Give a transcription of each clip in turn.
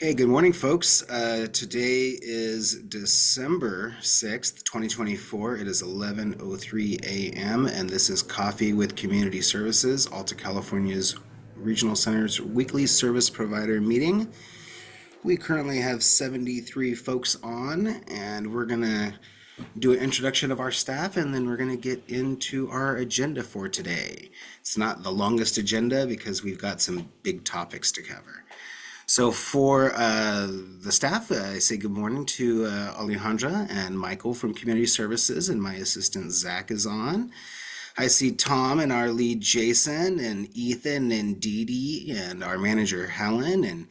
Okay, good morning, folks. Today is December 6th, 2024. It is 11:03 a.m., and this is Coffee with Community Services, Alta California's Regional Center's weekly service provider meeting. We currently have 73 folks on, and we're going to do an introduction of our staff, and then we're going to get into our agenda for today. It's not the longest agenda because we've got some big topics to cover. So for the staff, I say good morning to Alejandra and Michael from Community Services, and my assistant Zach is on. I see Tom and our lead Jason, and Ethan and Dee Dee, and our manager Helen, and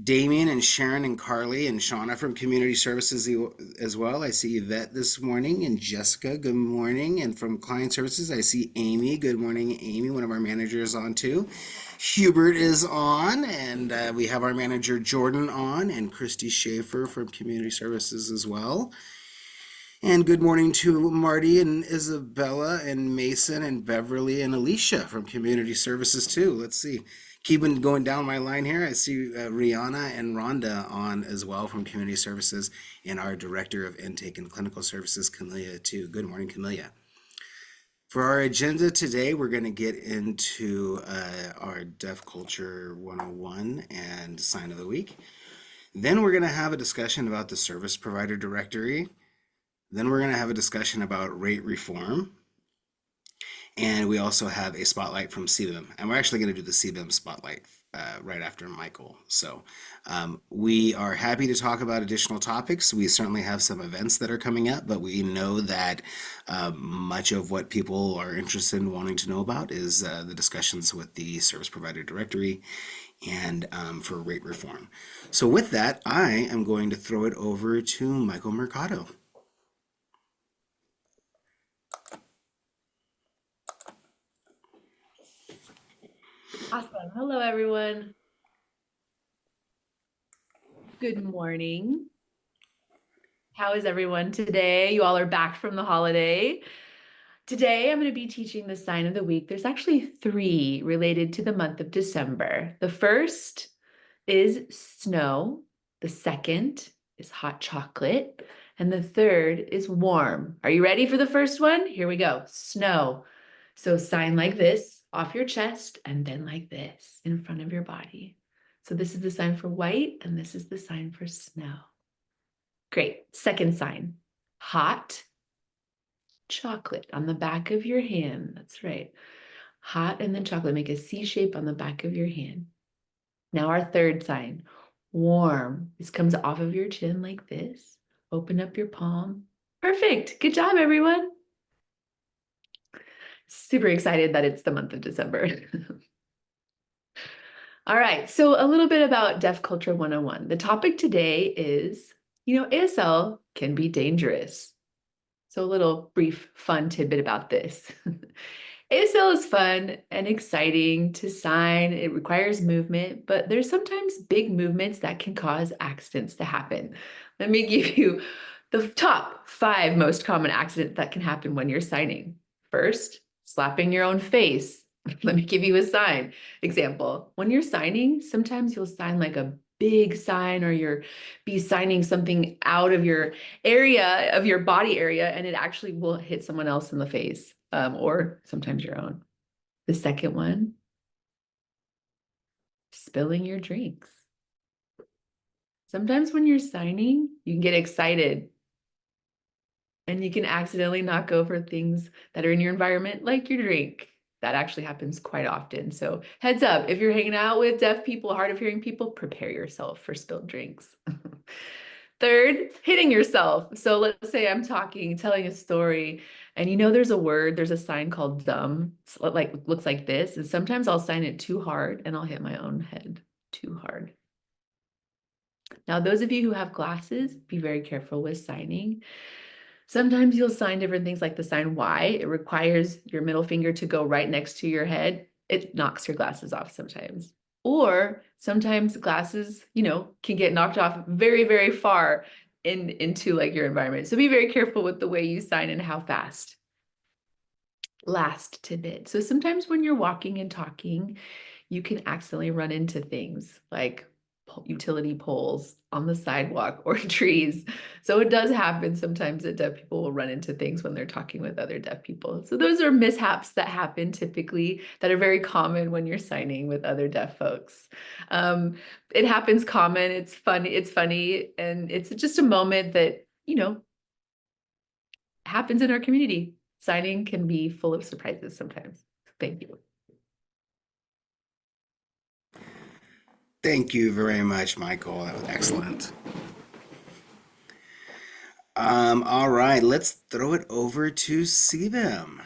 Damien and Sharon and Carly and Shauna from Community Services as well. I see Yvette this morning and Jessica, good morning. And from Client Services, I see Amy. Good morning, Amy, one of our managers on too. Hubert is on, and we have our manager Jordan on, and Christy Schaefer from Community Services as well. And good morning to Marty and Isabella and Mason and Beverly and Alicia from Community Services too. Let's see. Keeping going down my line here, I see Rihanna and Rhonda on as well from Community Services, and our Director of Intake and Clinical Services, Camelia, too. Good morning, Camelia. For our agenda today, we're going to get into our Deaf Culture 101 and Sign of the Week. Then we're going to have a discussion about the Service Provider Directory. Then we're going to have a discussion about rate reform. And we also have a spotlight from CBIM. And we're actually going to do the CBIM spotlight right after Michael. So we are happy to talk about additional topics. We certainly have some events that are coming up, but we know that much of what people are interested in wanting to know about is the discussions with the Service Provider Directory and for rate reform. So with that, I am going to throw it over to Michael Mercado. Awesome. Hello, everyone. Good morning. How is everyone today? You all are back from the holiday. Today, I'm going to be teaching the sign of the week. There's actually three related to the month of December. The first is snow. The second is hot chocolate. And the third is warm. Are you ready for the first one? Here we go. Snow. So sign like this off your chest and then like this in front of your body. So this is the sign for white and this is the sign for snow. Great. Second sign, hot chocolate on the back of your hand. That's right. Hot and then chocolate. Make a C shape on the back of your hand. Now our third sign, warm. This comes off of your chin like this. Open up your palm. Perfect. Good job, everyone. Super excited that it's the month of December. All right, so a little bit about Deaf Culture 101. The topic today is, ASL can be dangerous. So a little brief fun tidbit about this. ASL is fun and exciting to sign. It requires movement, but there's sometimes big movements that can cause accidents to happen. Let me give you the top 5 most common accidents that can happen when you're signing. First, slapping your own face. Let me give you a sign example. When you're signing, sometimes you'll sign like a big sign or you'll be signing something out of your area, of your body area, and it actually will hit someone else in the face or sometimes your own. The second one, spilling your drinks. Sometimes when you're signing, you can get excited and you can accidentally knock over things that are in your environment, like your drink. That actually happens quite often. So heads up, if you're hanging out with deaf people, hard of hearing people, prepare yourself for spilled drinks. Third, hitting yourself. So let's say I'm telling a story, and there's a sign called dumb, it's like looks like this. And sometimes I'll sign it too hard and I'll hit my own head too hard. Now, those of you who have glasses, be very careful with signing. Sometimes you'll sign different things like the sign Y. It requires your middle finger to go right next to your head. It knocks your glasses off sometimes. Or sometimes glasses, can get knocked off very, very far into like your environment. So be very careful with the way you sign and how fast. Last tidbit. So sometimes when you're walking and talking, you can accidentally run into things like utility poles on the sidewalk or trees. So it does happen sometimes that deaf people will run into things when they're talking with other deaf people. So those are mishaps that happen typically that are very common when you're signing with other deaf folks. It happens common. It's funny, and it's just a moment that, happens in our community. Signing can be full of surprises sometimes. Thank you. Thank you very much, Michael. That was excellent. All right, let's throw it over to CBIM.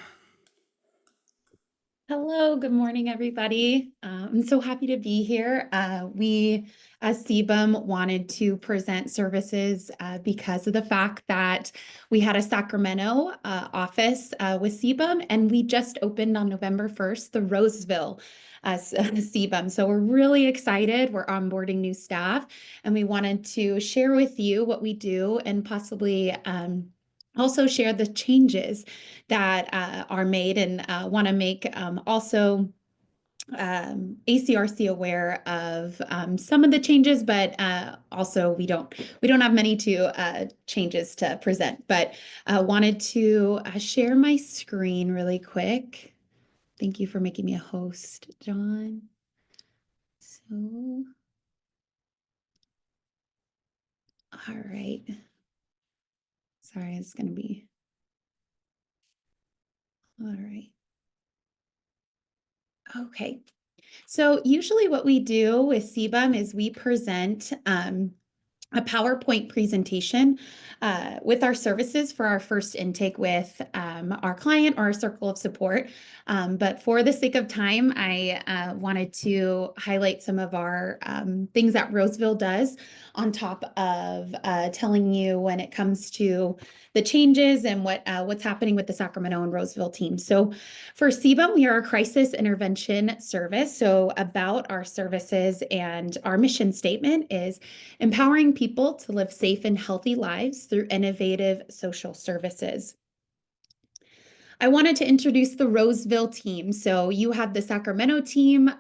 Hello, good morning, everybody. I'm so happy to be here. We, as CBIM, wanted to present services because of the fact that we had a Sacramento office with CBIM, and we just opened on November 1st, the Roseville CBIM. So we're really excited. We're onboarding new staff, and we wanted to share with you what we do and possibly also share the changes that are made, and want to make also ACRC aware of some of the changes, but also we don't have many changes to present. But wanted to share my screen really quick. Thank you for making me a host, John. So, all right. Sorry, it's going to be. All right. Okay. So usually what we do with CBIM is we present a PowerPoint presentation with our services for our first intake with our client or our circle of support. But for the sake of time, I wanted to highlight some of our things that Roseville does on top of telling you when it comes to the changes and what's happening with the Sacramento and Roseville team. So for CBIM, we are a crisis intervention service. So about our services and our mission statement is empowering people to live safe and healthy lives through innovative social services. I wanted to introduce the Roseville team. So you have the Sacramento team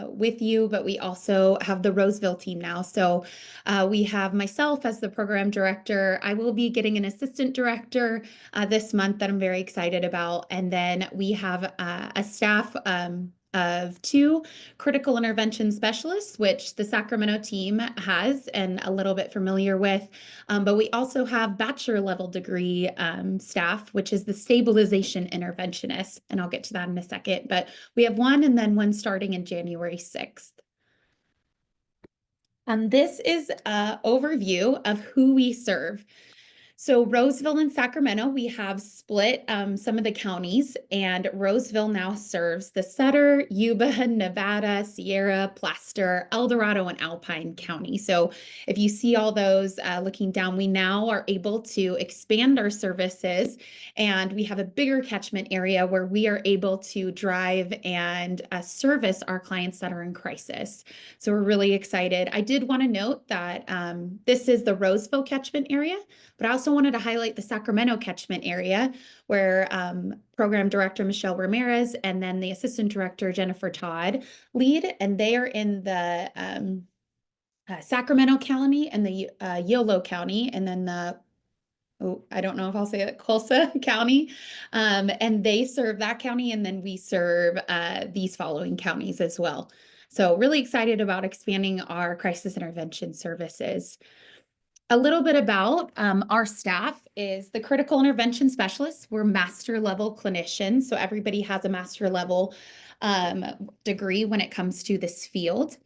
with you, but we also have the Roseville team now. So we have myself as the program director. I will be getting an assistant director this month that I'm very excited about. And then we have a staff of 2 critical intervention specialists, which the Sacramento team has and a little bit familiar with. But we also have bachelor level degree staff, which is the stabilization interventionist. And I'll get to that in a second. But we have one and then one starting in January 6th. This is an overview of who we serve. So Roseville and Sacramento, we have split some of the counties, and Roseville now serves the Sutter, Yuba, Nevada, Sierra, Placer, El Dorado, and Alpine County. So if you see all those looking down, we now are able to expand our services, and we have a bigger catchment area where we are able to drive and service our clients that are in crisis. So we're really excited. I did want to note that this is the Roseville catchment area, but I also wanted to highlight the Sacramento catchment area where Program Director Michelle Ramirez and then the Assistant Director Jennifer Todd lead, and they are in the Sacramento County and the Yolo County, and then I don't know if I'll say it, Tulsa County, and they serve that county, and then we serve these following counties as well. So really excited about expanding our crisis intervention services. A little bit about our staff is the critical intervention specialists. We're master level clinicians, so everybody has a master level degree when it comes to this field.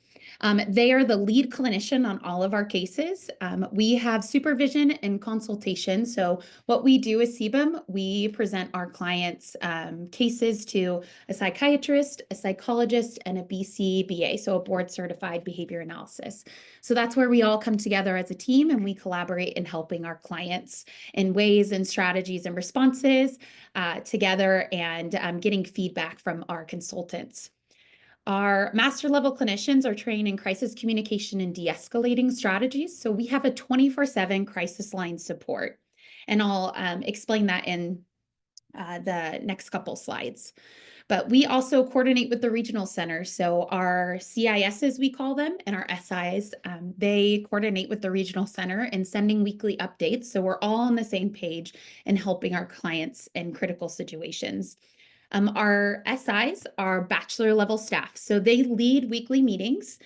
They are the lead clinician on all of our cases. We have supervision and consultation. So what we do as CBIM, we present our clients' cases to a psychiatrist, a psychologist, and a BCBA, so a board certified behavior analysis. So that's where we all come together as a team and we collaborate in helping our clients in ways and strategies and responses together, and getting feedback from our consultants. Our master level clinicians are trained in crisis communication and de-escalating strategies. So we have a 24/7 crisis line support. And I'll explain that in the next couple slides. But we also coordinate with the regional centers. So our CISs, we call them, and our SIs, they coordinate with the regional center in sending weekly updates. So we're all on the same page and helping our clients in critical situations. Our SIs are bachelor level staff, so they lead weekly meetings.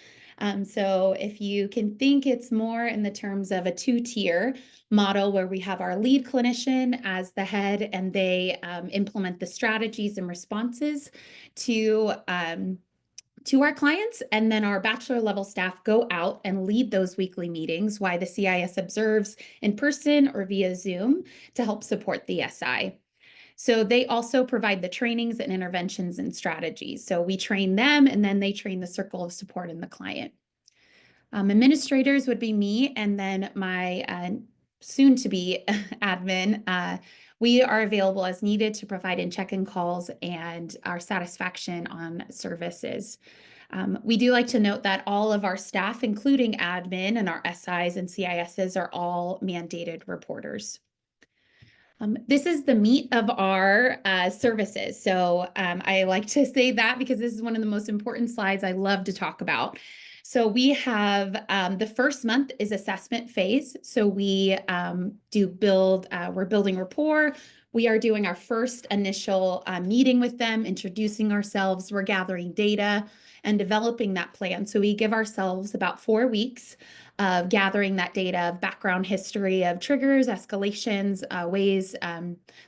So if you can think, it's more in the terms of a two-tier model where we have our lead clinician as the head, and they implement the strategies and responses to our clients, and then our bachelor level staff go out and lead those weekly meetings while the CIS observes in person or via Zoom to help support the SI. So they also provide the trainings and interventions and strategies. So we train them, and then they train the circle of support and the client. Administrators would be me, and then my soon-to-be admin. We are available as needed to provide in check-in calls and our satisfaction on services. We do like to note that all of our staff, including admin and our SIs and CISs, are all mandated reporters. This is the meat of our services. So I like to say that because this is one of the most important slides I love to talk about. So we have the first month is assessment phase. So we we're building rapport. We are doing our first initial meeting with them, introducing ourselves. We're gathering data and developing that plan. So we give ourselves about 4 weeks of gathering that data, of background history, of triggers, escalations, ways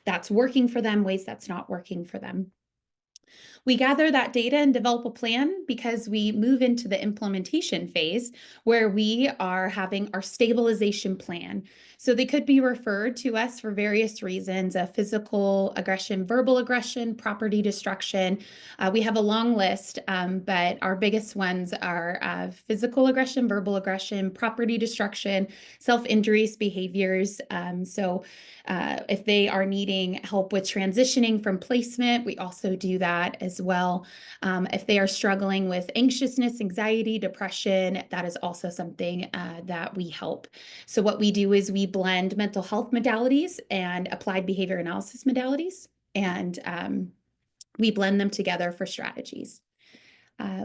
that's working for them, ways that's not working for them. We gather that data and develop a plan because we move into the implementation phase where we are having our stabilization plan. So they could be referred to us for various reasons: physical aggression, verbal aggression, property destruction. We have a long list, but our biggest ones are physical aggression, verbal aggression, property destruction, self-injurious behaviors. If they are needing help with transitioning from placement, we also do that as well. If they are struggling with anxiousness, anxiety, depression, that is also something that we help. So what we do is we blend mental health modalities and applied behavior analysis modalities, and we blend them together for strategies.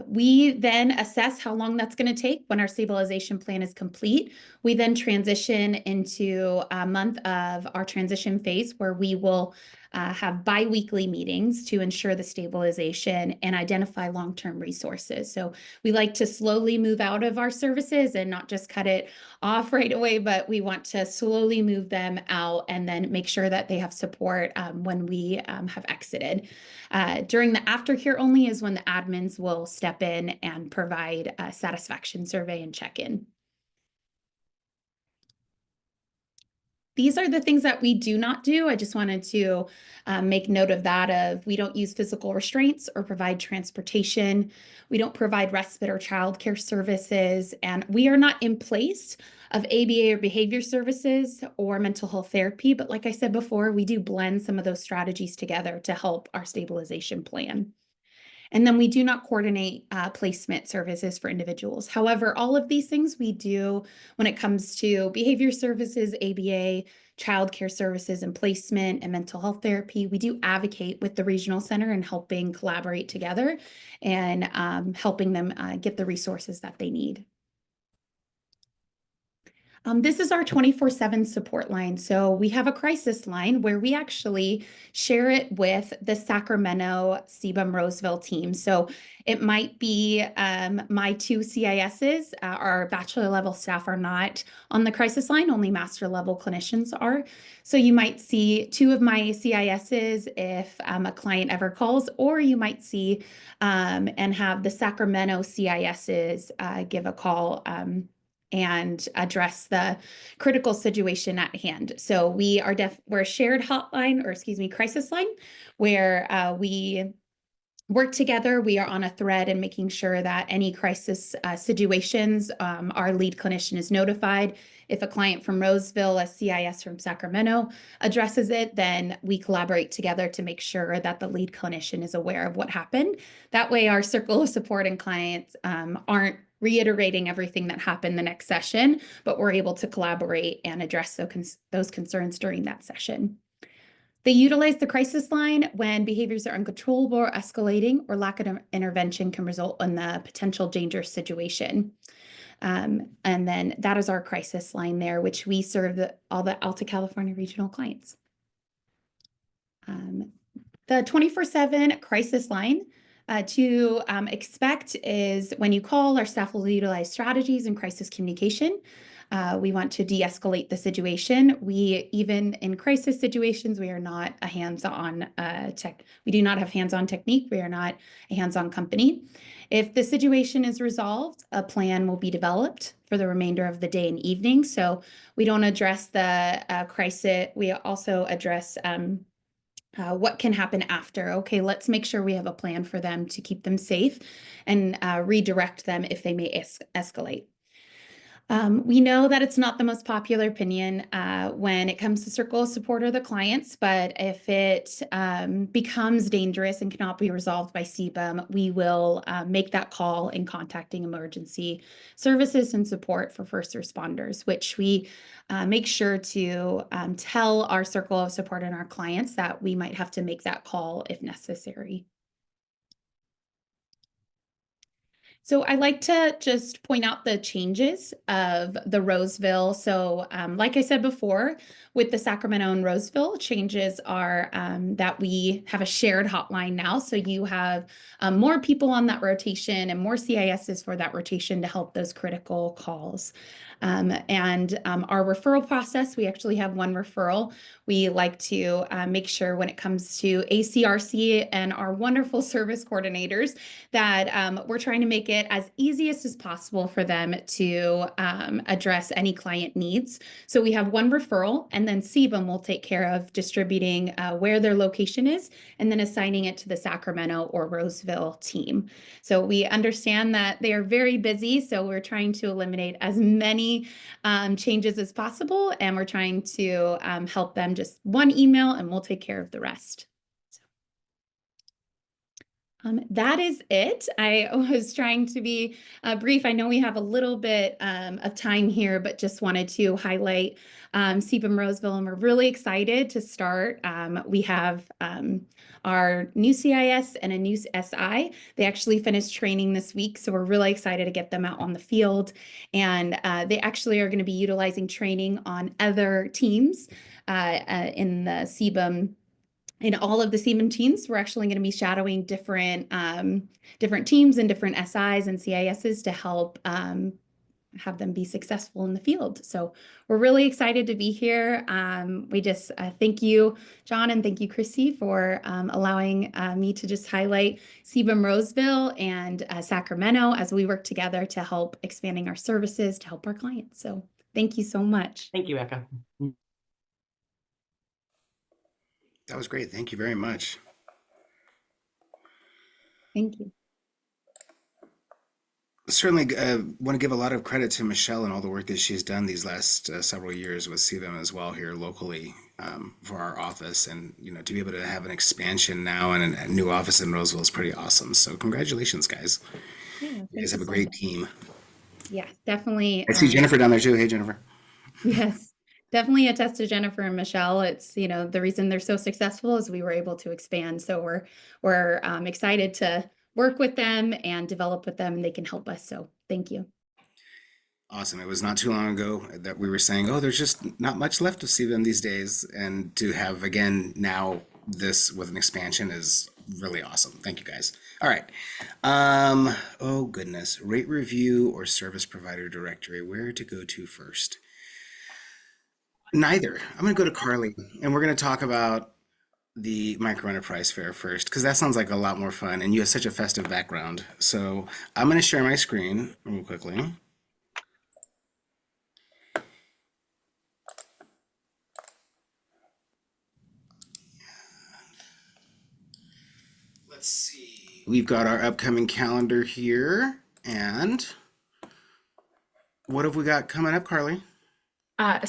We then assess how long that's going to take. When our stabilization plan is complete, we then transition into a month of our transition phase where we will have bi-weekly meetings to ensure the stabilization and identify long-term resources. So we like to slowly move out of our services and not just cut it off right away, but we want to slowly move them out and then make sure that they have support when we have exited. During the aftercare only is when the admins will step in and provide a satisfaction survey and check-in. These are the things that we do not do. I just wanted to make note of that. We don't use physical restraints or provide transportation. We don't provide respite or childcare services, and we are not in place of ABA or behavior services or mental health therapy. But like I said before, we do blend some of those strategies together to help our stabilization plan. And then we do not coordinate placement services for individuals. However, all of these things we do when it comes to behavior services, ABA, childcare services, and placement and mental health therapy. We do advocate with the regional center and helping collaborate together and helping them get the resources that they need. This is our 24/7 support line. So we have a crisis line where we actually share it with the Sacramento CBUM Roseville team. So it might be my 2 CISs. Our bachelor level staff are not on the crisis line, only master level clinicians are. So you might see 2 of my CISs if a client ever calls, or you might see and have the Sacramento CISs give a call and address the critical situation at hand. So we're a shared hotline, or excuse me, crisis line, where we work together. We are on a thread and making sure that any crisis situations, our lead clinician is notified. If a client from Roseville, a CIS from Sacramento addresses it, then we collaborate together to make sure that the lead clinician is aware of what happened. That way our circle of support and clients aren't reiterating everything that happened the next session, but we're able to collaborate and address those concerns during that session. They utilize the crisis line when behaviors are uncontrollable or escalating, or lack of intervention can result in a potential dangerous situation. And then that is our crisis line there, which we serve all the Alta California regional clients. The 24/7 crisis line to expect is when you call, our staff will utilize strategies and crisis communication. We want to de-escalate the situation. Even in crisis situations, we are not a hands-on we do not have hands-on technique. We are not a hands-on company. If the situation is resolved, a plan will be developed for the remainder of the day and evening. So we don't address the crisis. We also address what can happen after. Okay, let's make sure we have a plan for them to keep them safe and redirect them if they may escalate. We know that it's not the most popular opinion when it comes to circle of support or the clients, but if it becomes dangerous and cannot be resolved by CBUM, we will make that call in contacting emergency services and support for first responders, which we make sure to tell our circle of support and our clients that we might have to make that call if necessary. So I like to just point out the changes of the Roseville. So like I said before, with the Sacramento and Roseville, changes are that we have a shared hotline now. So you have more people on that rotation and more CISs for that rotation to help those critical calls. Our referral process, we actually have one referral. We like to make sure when it comes to ACRC and our wonderful service coordinators that we're trying to make it as easy as possible for them to address any client needs. So we have one referral, and then CBUM will take care of distributing where their location is and then assigning it to the Sacramento or Roseville team. So we understand that they are very busy, so we're trying to eliminate as many changes as possible, and we're trying to help them just one email and we'll take care of the rest. That is it. I was trying to be brief. I know we have a little bit of time here, but just wanted to highlight CBUM Roseville, and we're really excited to start. We have our new CIS and a new SI. They actually finished training this week, so we're really excited to get them out on the field. And they actually are going to be utilizing training on other teams in the CBUM. In all of the CBUM teams, we're actually going to be shadowing different teams and different SIs and CISs to help have them be successful in the field. So we're really excited to be here. We just thank you, John, and thank you, Chrissy, for allowing me to just highlight CBUM Roseville and Sacramento as we work together to help expanding our services to help our clients. So thank you so much. Thank you, Eka. That was great. Thank you very much. Thank you. Certainly want to give a lot of credit to Michelle and all the work that she's done these last several years with CBUM as well here locally for our office. And, you know, to be able to have an expansion now and a new office in Roseville is pretty awesome. So congratulations, guys. Yeah, You guys have a great team. Yeah, definitely. I see Jennifer down there too. Hey, Jennifer. Yes, definitely attest to Jennifer and Michelle. It's, you know, the reason they're so successful is we were able to expand. So we're excited to work with them and develop with them, and they can help us. So thank you. Awesome. It was not too long ago that we were saying, oh, there's just not much left of CBUM these days. And to have again now this with an expansion is really awesome. Thank you guys. All right. Oh goodness. Rate review or service provider directory. Where to go to first? Neither. I'm going to go to Carly, and we're going to talk about the Micro Enterprise Fair first, because that sounds like a lot more fun, and you have such a festive background. So I'm going to share my screen real quickly. Let's see. We've got our upcoming calendar here, and what have we got coming up, Carly? And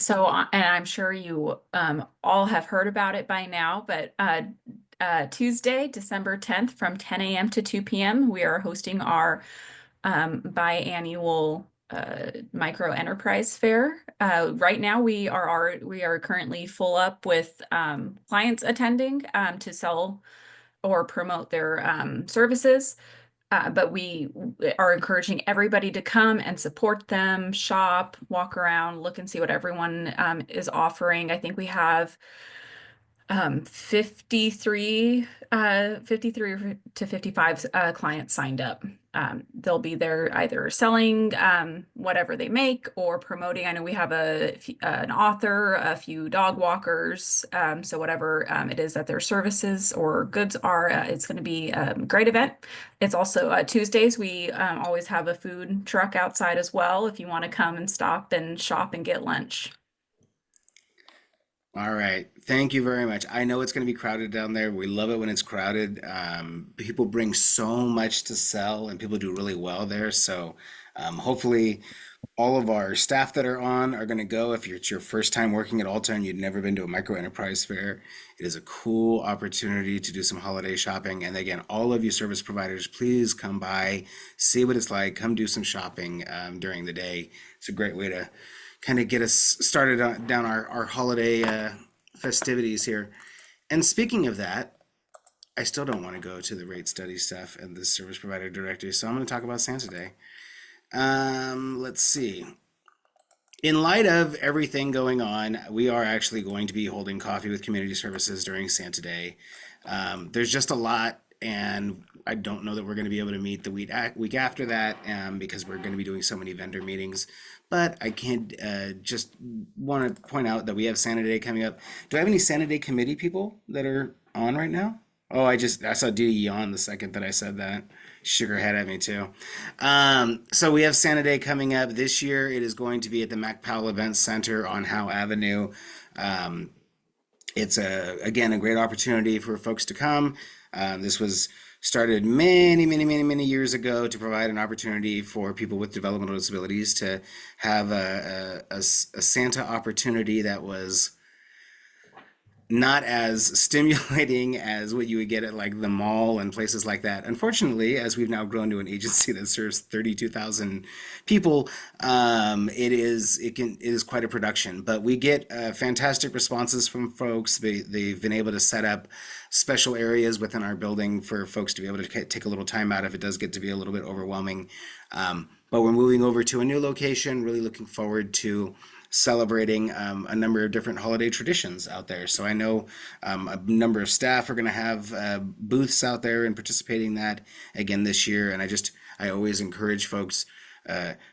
I'm sure you all have heard about it by now, but Tuesday, December 10th from 10 a.m. to 2 p.m., we are hosting our biannual micro enterprise fair. Right now we are currently full up with clients attending to sell or promote their services. But we are encouraging everybody to come and support them, shop, walk around, look and see what everyone is offering. I think we have 53 to 55 clients signed up. They'll be there either selling whatever they make or promoting. I know we have an author, a few dog walkers, so whatever it is that their services or goods are, it's going to be a great event. It's also Tuesdays. We always have a food truck outside as well if you want to come and stop and shop and get lunch. All right. Thank you very much. I know it's going to be crowded down there. We love it when it's crowded. People bring so much to sell and people do really well there. So hopefully all of our staff that are on are going to go. If it's your first time working at Alta and you'd never been to a micro enterprise fair, it is a cool opportunity to do some holiday shopping. And again, all of you service providers, please come by, see what it's like, come do some shopping during the day. It's a great way to kind of get us started down our holiday festivities here. And speaking of that, I still don't want to go to the rate study stuff and the service provider directory, so I'm going to talk about Santa Day. Let's see. In light of everything going on, we are actually going to be holding coffee with community services during Santa Day. There's just a lot, and I don't know that we're going to be able to meet the week after that because we're going to be doing so many vendor meetings. But I can't just want to point out that we have Santa Day coming up. Do I have any Santa Day committee people that are on right now? Oh, I saw Dee yawn the second that I said that. She shook her head at me too. So we have Santa Day coming up this year. It is going to be at the Mac Powell Events Center on Howe Avenue. It's again a great opportunity for folks to come. This was started many years ago to provide an opportunity for people with developmental disabilities to have a Santa opportunity that was not as stimulating as what you would get at like the mall and places like that. Unfortunately, as we've now grown to an agency that serves 32,000 people, it is quite a production. But we get fantastic responses from folks. They've been able to set up special areas within our building for folks to be able to take a little time out if it does get to be a little bit overwhelming. But we're moving over to a new location, really looking forward to celebrating a number of different holiday traditions out there. So I know a number of staff are going to have booths out there and participating in that again this year. And I always encourage folks.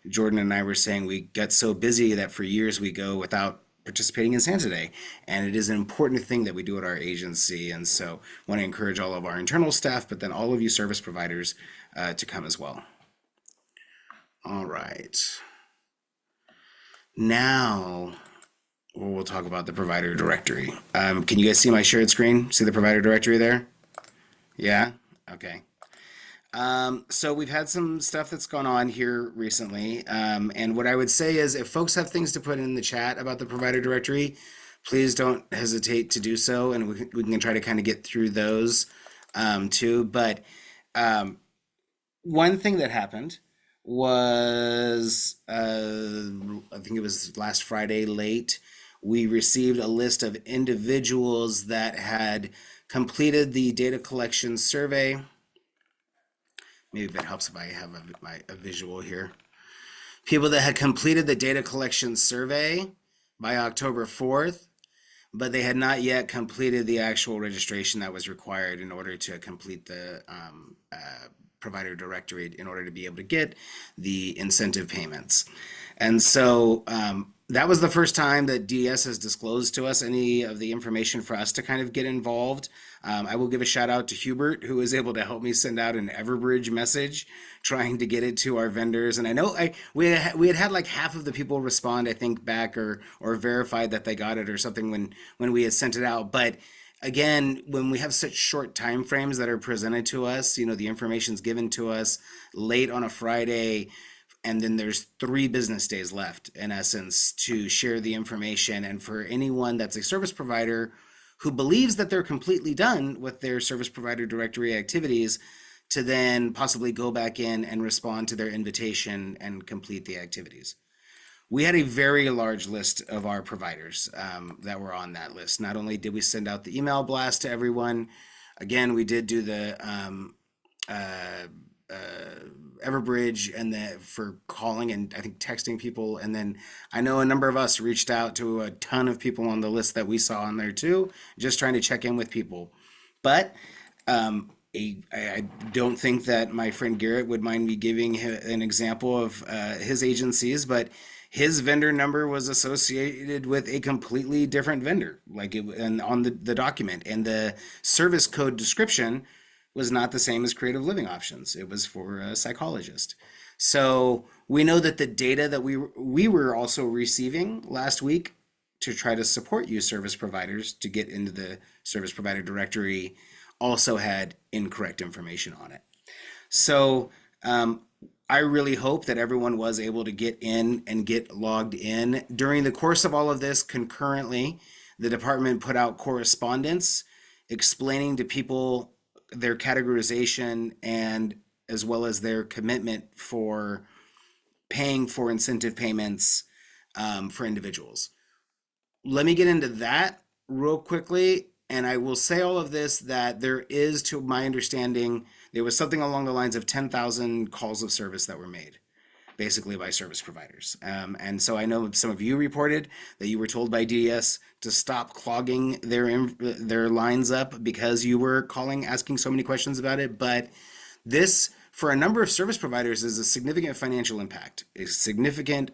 Jordan and I were saying we got so busy that for years we go without participating in Santa Day. And it is an important thing that we do at our agency. And so I want to encourage all of our internal staff, but then all of you service providers to come as well. All right. Now, we'll talk about the provider directory. Can you guys see my shared screen? See the provider directory there? Yeah? Okay. So we've had some stuff that's gone on here recently. And what I would say is if folks have things to put in the chat about the provider directory, please don't hesitate to do so. And we can try to kind of get through those too. But one thing that happened was I think it was last Friday late, we received a list of individuals that had completed the data collection survey. Maybe that helps if I have a visual here. People that had completed the data collection survey by October 4th, but they had not yet completed the actual registration that was required in order to complete the provider directory in order to be able to get the incentive payments. And so that was the first time that DS has disclosed to us any of the information for us to kind of get involved. I will give a shout out to Hubert, who was able to help me send out an Everbridge message trying to get it to our vendors. And I know we had like half of the people respond, I think, back or verified that they got it or something when we had sent it out. But again, when we have such short time frames that are presented to us, the information's given to us late on a Friday, and then there's 3 business days left, in essence, to share the information. And for anyone that's a service provider who believes that they're completely done with their service provider directory activities, to then possibly go back in and respond to their invitation and complete the activities. We had a very large list of our providers that were on that list. Not only did we send out the email blast to everyone, again, we did do the Everbridge and for calling and I think texting people. And then I know a number of us reached out to a ton of people on the list that we saw on there too, just trying to check in with people. But I don't think that my friend Garrett would mind me giving an example of his agencies, but his vendor number was associated with a completely different vendor, and on the document, and the service code description was not the same as Creative Living Options. It was for a psychologist. So we know that the data that we were also receiving last week to try to support you service providers to get into the service provider directory also had incorrect information on it. So I really hope that everyone was able to get in and get logged in. During the course of all of this, concurrently, the department put out correspondence explaining to people their categorization and as well as their commitment for paying for incentive payments for individuals. Let me get into that real quickly. And I will say all of this, that there is, to my understanding, there was something along the lines of 10,000 calls of service that were made, basically by service providers. And so I know some of you reported that you were told by DDS to stop clogging their lines up because you were calling, asking so many questions about it. But this, for a number of service providers, is a significant financial impact, a significant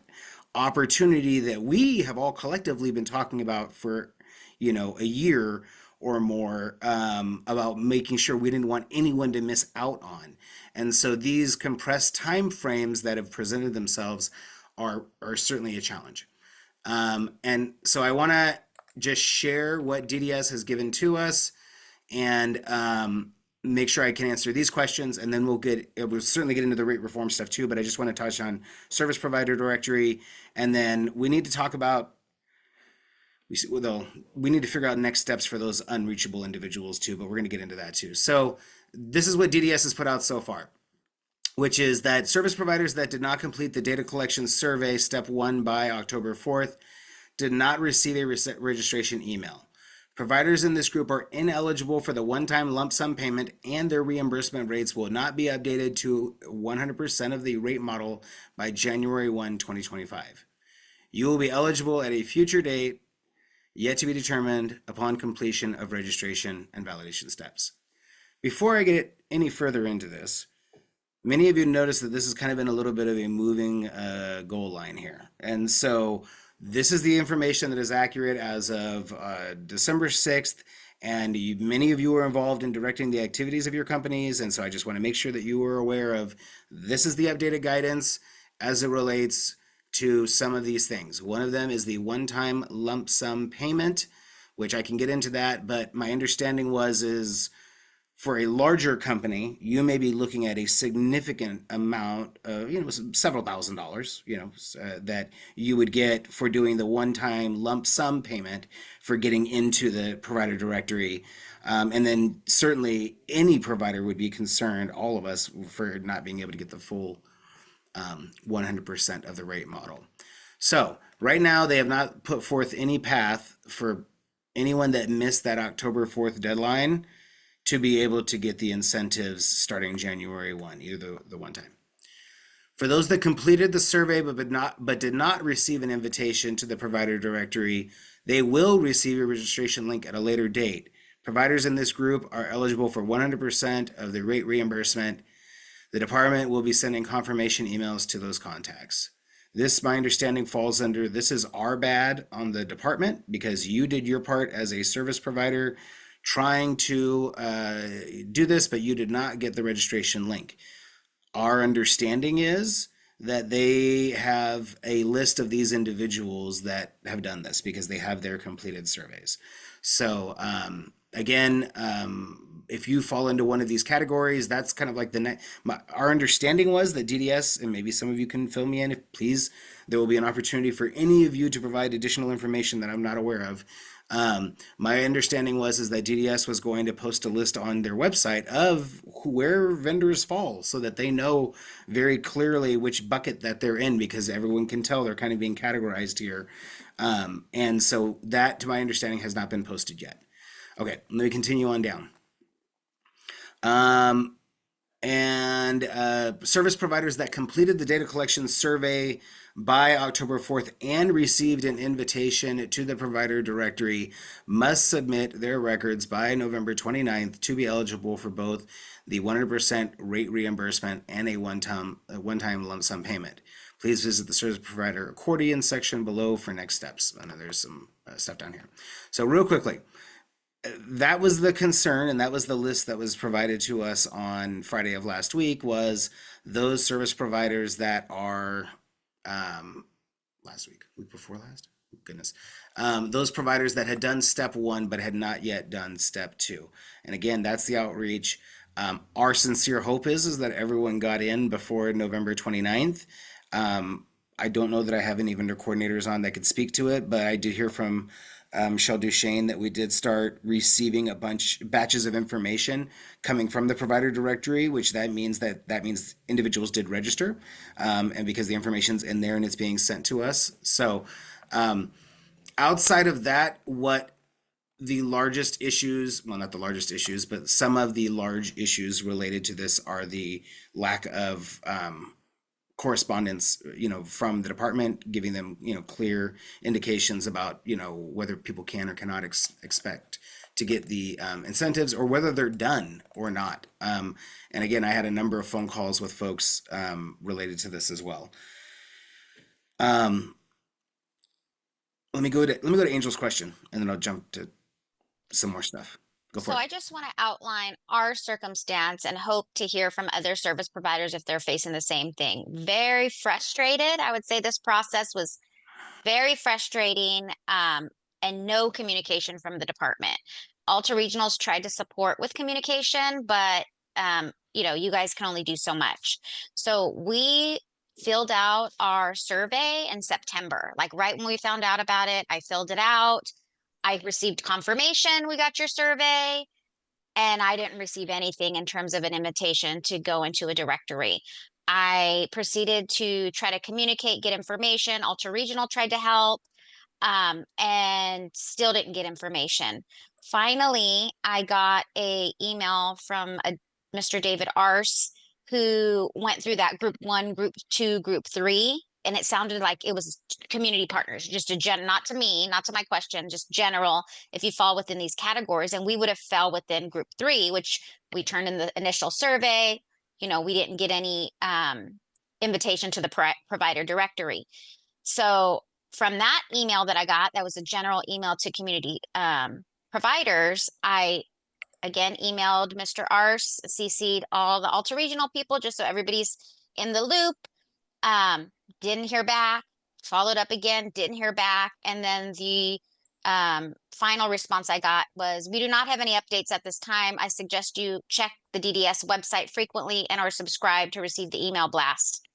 opportunity that we have all collectively been talking about for, a year or more, about making sure we didn't want anyone to miss out on. And so these compressed time frames that have presented themselves are certainly a challenge. And so I want to just share what DDS has given to us and make sure I can answer these questions, and then we'll certainly get into the rate reform stuff too, but I just want to touch on service provider directory, and then we need to talk about we need to figure out next steps for those unreachable individuals too, but we're going to get into that too. So this is what DDS has put out so far, which is that service providers that did not complete the data collection survey step 1 by October 4th did not receive a registration email. Providers in this group are ineligible for the one-time lump sum payment, and their reimbursement rates will not be updated to 100% of the rate model by January 1, 2025. You will be eligible at a future date yet to be determined upon completion of registration and validation steps. Before I get any further into this, many of you notice that this is kind of in a little bit of a moving goal line here. And so this is the information that is accurate as of December 6th, and many of you are involved in directing the activities of your companies, and so I just want to make sure that you are aware of this is the updated guidance as it relates to some of these things. One of them is the one-time lump sum payment, which I can get into that, but my understanding is for a larger company, you may be looking at a significant amount of, several $1,000s, that you would get for doing the one-time lump sum payment for getting into the provider directory. And then certainly any provider would be concerned, all of us, for not being able to get the full 100% of the rate model. So right now they have not put forth any path for anyone that missed that October 4th deadline to be able to get the incentives starting January 1, either the one time. For those that completed the survey but did not receive an invitation to the provider directory, they will receive a registration link at a later date. Providers in this group are eligible for 100% of the rate reimbursement. The department will be sending confirmation emails to those contacts. This, my understanding, falls under, this is our bad on the department because you did your part as a service provider trying to do this, but you did not get the registration link. Our understanding is that they have a list of these individuals that have done this because they have their completed surveys. So again, if you fall into one of these categories, that's kind of like our understanding was that DDS, and maybe some of you can fill me in, if please, there will be an opportunity for any of you to provide additional information that I'm not aware of My understanding is that DDS was going to post a list on their website of where vendors fall so that they know very clearly which bucket that they're in because everyone can tell they're kind of being categorized here. And so that, to my understanding, has not been posted yet. Okay, let me continue on down. And service providers that completed the data collection survey by October 4th and received an invitation to the provider directory must submit their records by November 29th to be eligible for both the 100% rate reimbursement and a one-time lump sum payment. Please visit the service provider accordion section below for next steps. I know there's some stuff down here. So real quickly, that was the concern, and that was the list that was provided to us on Friday of last week, was those service providers that are week before last, goodness, those providers that had done step 1 but had not yet done step 2. And again, that's the outreach. Our sincere hope is that everyone got in before November 29th. I don't know that I have any vendor coordinators on that could speak to it, but I did hear from Michelle Duchesne that we did start receiving batches of information coming from the provider directory, which means individuals did register, and because the information's in there and it's being sent to us. So outside of that, what the largest issues, well, not the largest issues, but some of the large issues related to this are the lack of correspondence, from the department, giving them, clear indications about, whether people can or cannot expect to get the incentives or whether they're done or not. And again, I had a number of phone calls with folks related to this as well. Let me go to Angel's question, and then I'll jump to some more stuff. Go for So it. I just want to outline our circumstance and hope to hear from other service providers if they're facing the same thing. Very frustrated. I would say this process was very frustrating, and no communication from the department. Alta Regionals tried to support with communication, but you guys can only do so much. So we filled out our survey in September. Like right when we found out about it, I filled it out. I received confirmation we got your survey, and I didn't receive anything in terms of an invitation to go into a directory. I proceeded to try to communicate, get information. Alta Regional tried to help, and still didn't get information. Finally, I got an email from Mr. David Arce, who went through that group 1, group 2, group 3. And it sounded like it was community partners, just not to me, not to my question, just general, if you fall within these categories. And we would have fell within group 3, which we turned in the initial survey. We didn't get any invitation to the provider directory. So from that email that I got, that was a general email to community providers, I again emailed Mr. Arce, CC'd all the Alta Regional people, just so everybody's in the loop. Didn't hear back, followed up again, didn't hear back. And then the final response I got was, we do not have any updates at this time. I suggest you check the DDS website frequently and are subscribed to receive the email blast.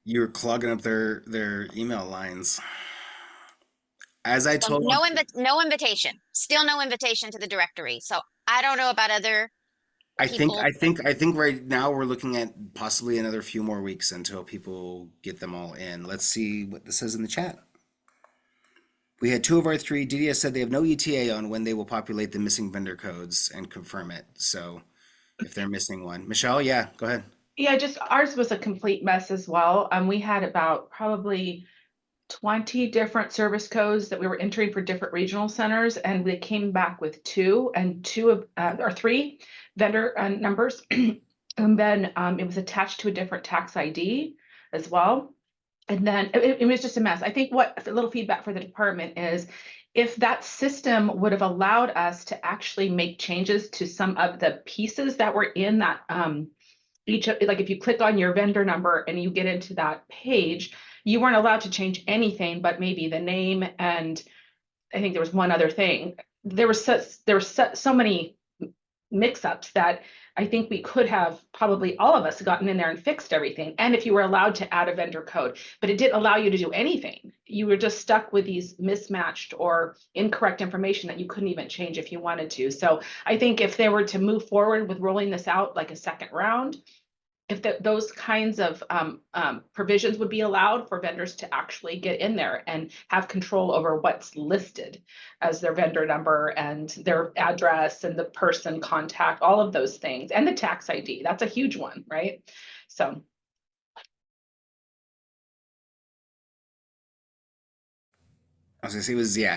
You're clogging up their email lines. As I told No invitation, still no invitation to the directory. So I don't know about other I think people. right now we're looking at possibly another few more weeks until people get them all in. Let's see what this says in the chat. We had 2 of our 3. DDS said they have no ETA on when they will populate the missing vendor codes and confirm it. So if they're missing one. Michelle, yeah, go ahead. Yeah, just ours was a complete mess as well. We had about probably 20 different service codes that we were entering for different regional centers, and they came back with 2 and 3 vendor numbers. And then it was attached to a different tax ID as well. And then it was just a mess. I think what a little feedback for the department is, if that system would have allowed us to actually make changes to some of the pieces that were in that, like if you click on your vendor number and you get into that page, you weren't allowed to change anything but maybe the name, and I think there was one other thing. There were so many mix-ups that I think we could have probably all of us gotten in there and fixed everything. And if you were allowed to add a vendor code, but it didn't allow you to do anything. you were just stuck with these mismatched or incorrect information that you couldn't even change if you wanted to. So I think if they were to move forward with rolling this out like a second round, if those kinds of provisions would be allowed for vendors to actually get in there and have control over what's listed as their vendor number and their address and the person contact, all of those things, and the tax ID. That's a huge one, right? So. I was gonna say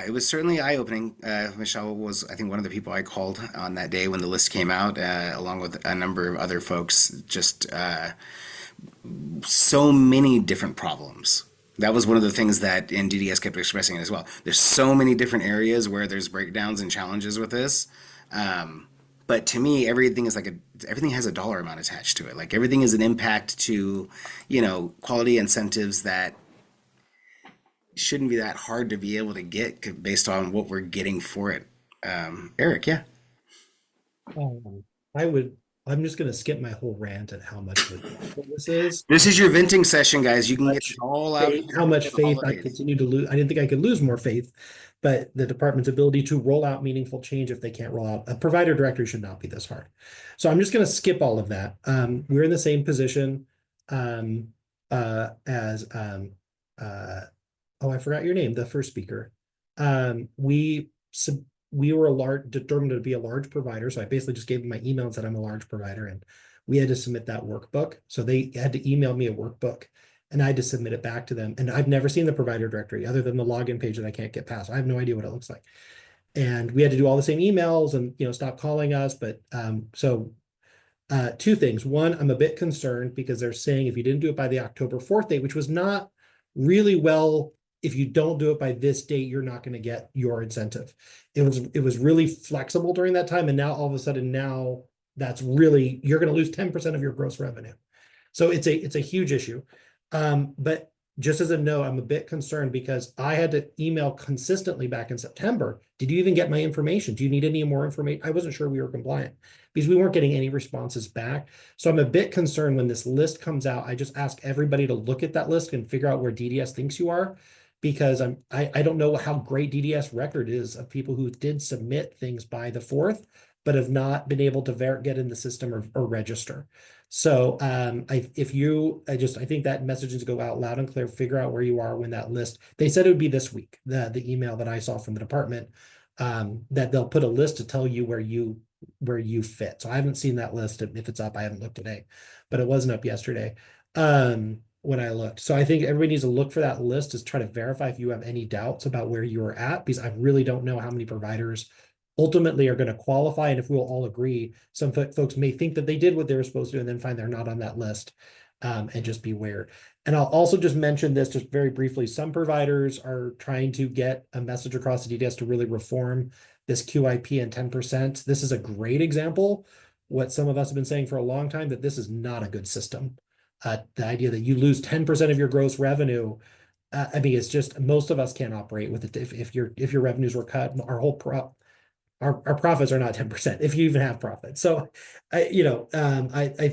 it was certainly eye-opening. Michelle was, I think, one of the people I called on that day when the list came out, along with a number of other folks. Just so many different problems. That was one of the things that in DDS kept expressing as well. There's so many different areas where there's breakdowns and challenges with this. But to me, everything has a dollar amount attached to it. Like everything is an impact to, quality incentives that shouldn't be that hard to be able to get based on what we're getting for it. Eric, yeah. Um, I'm just gonna skip my whole rant at how much of a deal this is. This is your venting session, guys. You can get it all out. How much for the faith I holidays. continue to lose. I didn't think I could lose more faith, but the department's ability to roll out meaningful change if they can't roll out a provider directory should not be this hard. So I'm just gonna skip all of that. We're in the same position as oh, I forgot your name, the first speaker. We were determined to be a large provider. So I basically just gave them my email and said I'm a large provider, and we had to submit that workbook. So they had to email me a workbook and I had to submit it back to them. And I've never seen the provider directory other than the login page that I can't get past. I have no idea what it looks like. And we had to do all the same emails and, stop calling us. But two things. One, I'm a bit concerned because they're saying if you didn't do it by the October 4th date, which was not really if you don't do it by this date, you're not going to get your incentive. It was really flexible during that time. And now all of a sudden that's really, you're going to lose 10% of your gross revenue. So it's a huge issue. But just as a note, I'm a bit concerned because I had to email consistently back in September. Did you even get my information? Do you need any more information? I wasn't sure we were compliant because we weren't getting any responses back. So I'm a bit concerned when this list comes out. I just ask everybody to look at that list and figure out where DDS thinks you are, because I don't know how great DDS record is of people who did submit things by the 4th, but have not been able to get in the system or register. So I think that message needs to go out loud and clear, figure out where you are when that list, they said it would be this week, the email that I saw from the department, that they'll put a list to tell you where you fit. So I haven't seen that list. If it's up, I haven't looked today, but it wasn't up yesterday when I looked. So I think everybody needs to look for that list to try to verify if you have any doubts about where you are at, because I really don't know how many providers ultimately are going to qualify. And if we'll all agree, some folks may think that they did what they were supposed to and then find they're not on that list, and just be weird. And I'll also just mention this just very briefly. Some providers are trying to get a message across the DDS to really reform this QIP and 10%. This is a great example. What some of us have been saying for a long time, that this is not a good system. The idea that you lose 10% of your gross revenue, it's just, most of us can't operate with it. If your revenues were cut, our profits are not 10%, if you even have profits. So, I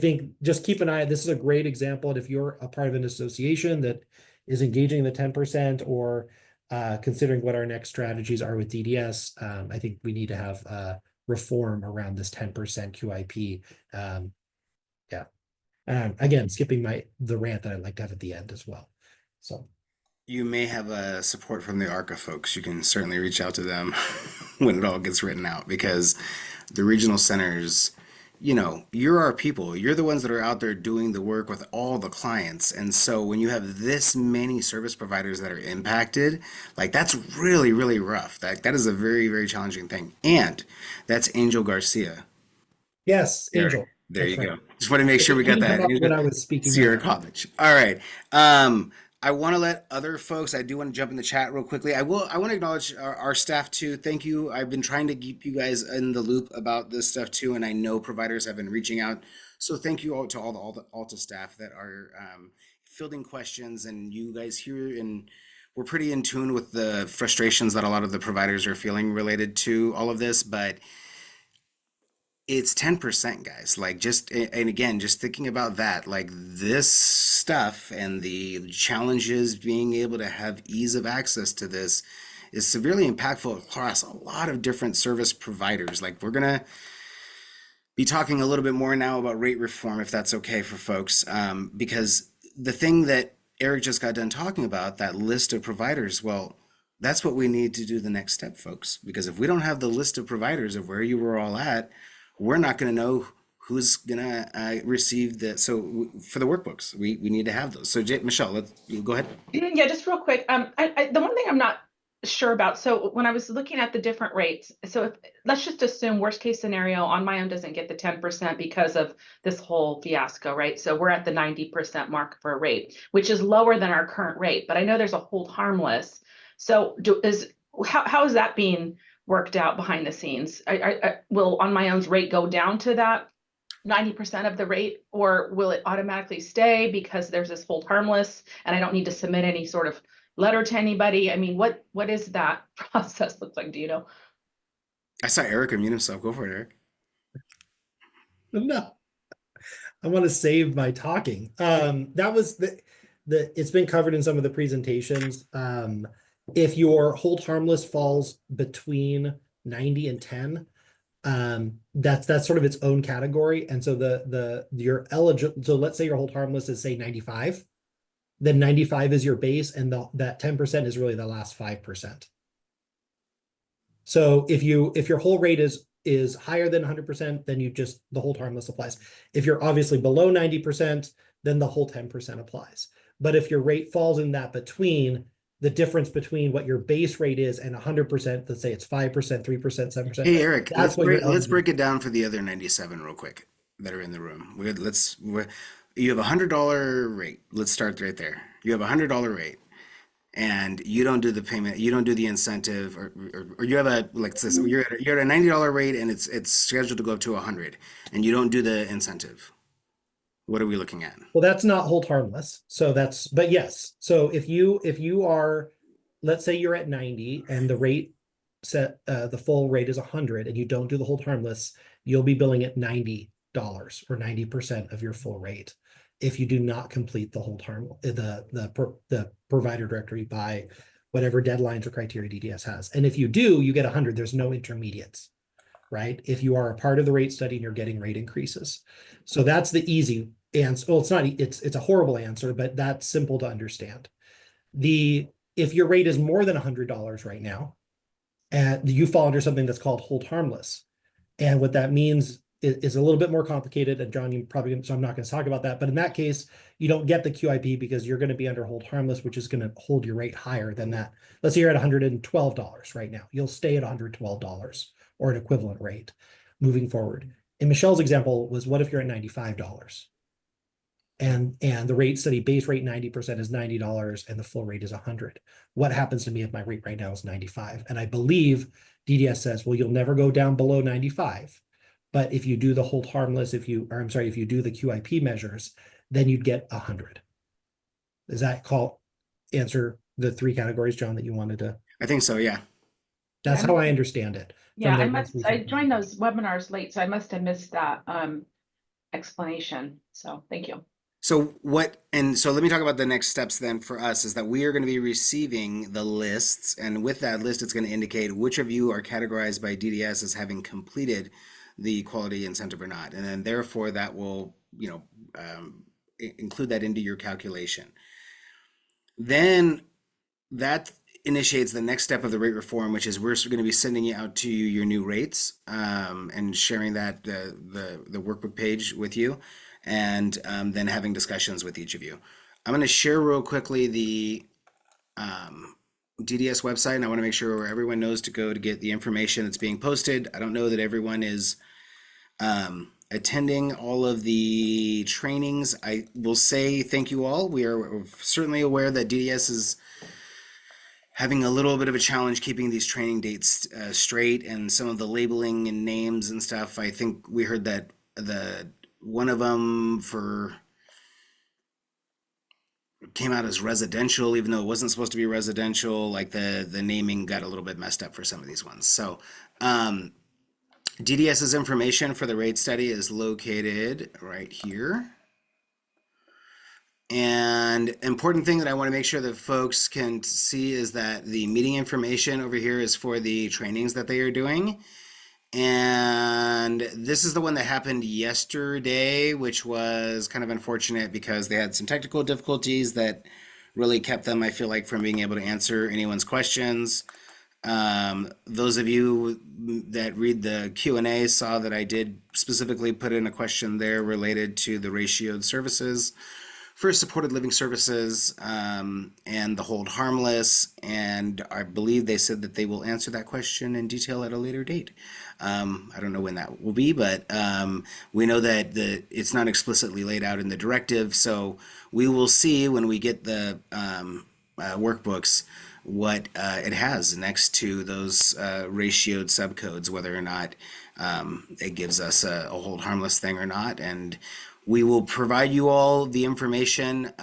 think just keep an eye. This is a great example. And if you're a part of an association that is engaging the 10% or considering what our next strategies are with DDS, I think we need to have reform around this 10% QIP. Again, skipping the rant that I'd like to have at the end as well. So. You may have support from the ARCA folks. You can certainly reach out to them when it all gets written out, because the regional centers, you're our people. You're the ones that are out there doing the work with all the clients. And so when you have this many service providers that are impacted, like that's really, really rough. That is a very, very challenging thing. And that's Angel Garcia. Yes, Angel. There That's you right. go. Just want to make sure we got It didn't come that. up when I was speaking. Sierra out. College. All right. I want to let other folks, I do want to jump in the chat real quickly. I want to acknowledge our staff too. Thank you. I've been trying to keep you guys in the loop about this stuff too, and I know providers have been reaching out. So thank you all to all the Alta staff that are fielding questions, and you guys here, and we're pretty in tune with the frustrations that a lot of the providers are feeling related to all of this, but it's 10%, guys. Like just and again, just thinking about that, like this stuff and the challenges being able to have ease of access to this is severely impactful across a lot of different service providers. Like we're gonna be talking a little bit more now about rate reform, if that's okay for folks, because the thing that Eric just got done talking about, that list of providers, well, that's what we need to do the next step, folks. Because if we don't have the list of providers of where you were all at, we're not going to know who's going to receive the. So for the workbooks, we need to have those. So Michelle, you go ahead. Yeah, just real quick. The one thing I'm not sure about. So when I was looking at the different rates, so if, let's just assume worst case scenario on my own doesn't get the 10% because of this whole fiasco, right? So we're at the 90% mark for a rate, which is lower than our current rate. But I know there's a hold harmless. So how is that being worked out behind the scenes? Will on my own's rate go down to that 90% of the rate, or will it automatically stay because there's this hold harmless and I don't need to submit any sort of letter to anybody? I mean, what is that process look like? Do you know? I saw Eric unmute himself. Go for it, Eric. No, I want to save my talking. That was it's been covered in some of the presentations. If your hold harmless falls between 90 and 10, that's sort of its own category. And so you're eligible. So let's say your hold harmless is say 95, then 95 is your base, and that 10% is really the last 5%. So if your whole rate is higher than 100%, then the hold harmless applies. If you're obviously below 90%, then the whole 10% applies. But if your rate falls in that between, the difference between what your base rate is and 100%, let's say it's 5%, 3%, 7%. Hey, Eric, that's let's break it down for the other 97 real quick that are in the room. You have a $100 rate. Let's start right there. You have a $100 rate, and you don't do the payment, you don't do the incentive, or you have you're at a $90 rate and it's scheduled to go up to 100, and you don't do the incentive. What are we looking at? Well, that's not hold harmless. So but yes. So if you are, let's say you're at 90 and the rate set, the full rate is 100, and you don't do the hold harmless, you'll be billing at $90 or 90% of your full rate if you do not complete the hold the provider directory by whatever deadlines or criteria DDS has. And if you do, you get 100. There's no intermediates, right? If you are a part of the rate study and you're getting rate increases. So that's the easy answer. Well, it's a horrible answer, but that's simple to understand. If your rate is more than $100 right now, and you fall under something that's called hold harmless. And what that means is a little bit more complicated. And John, so I'm not going to talk about that. But in that case, you don't get the QIP because you're going to be under hold harmless, which is going to hold your rate higher than that. Let's say you're at $112 right now. You'll stay at $112 or an equivalent rate moving forward. In Michelle's example was, what if you're at $95? And the rate study base rate 90% is $90 and the full rate is 100. What happens to me if my rate right now is 95? And I believe DDS says, well, you'll never go down below 95. But if you do the hold harmless, if you do the QIP measures, then you'd get 100. Does that answer the three categories, John, that you wanted to? I think so, yeah. That's how I understand it. Yeah, I joined those webinars late, so I must have missed that explanation. So thank you. So let me talk about the next steps then for us is that we are going to be receiving the lists, and with that list, it's going to indicate which of you are categorized by DDS as having completed the quality incentive or not. And then therefore that will, include that into your calculation. Then that initiates the next step of the rate reform, which is we're going to be sending out to you your new rates and sharing that the workbook page with you, and then having discussions with each of you. I'm going to share real quickly the DDS website, and I want to make sure everyone knows to go to get the information that's being posted. I don't know that everyone is attending all of the trainings. I will say thank you all. We are certainly aware that DDS is having a little bit of a challenge keeping these training dates straight, and some of the labeling and names and stuff. I think we heard that one of them came out as residential, even though it wasn't supposed to be residential. Like the naming got a little bit messed up for some of these ones. So DDS's information for the rate study is located right here. And important thing that I want to make sure that folks can see is that the meeting information over here is for the trainings that they are doing. And this is the one that happened yesterday, which was kind of unfortunate because they had some technical difficulties that really kept them, I feel like, from being able to answer anyone's questions. Those of you that read the Q&A saw that I did specifically put in a question there related to the ratioed services for supported living services and the hold harmless. And I believe they said that they will answer that question in detail at a later date. I don't know when that will be, but we know that it's not explicitly laid out in the directive. So we will see when we get the workbooks what it has next to those ratioed subcodes, whether or not it gives us a hold harmless thing or not. And we will provide you all the information.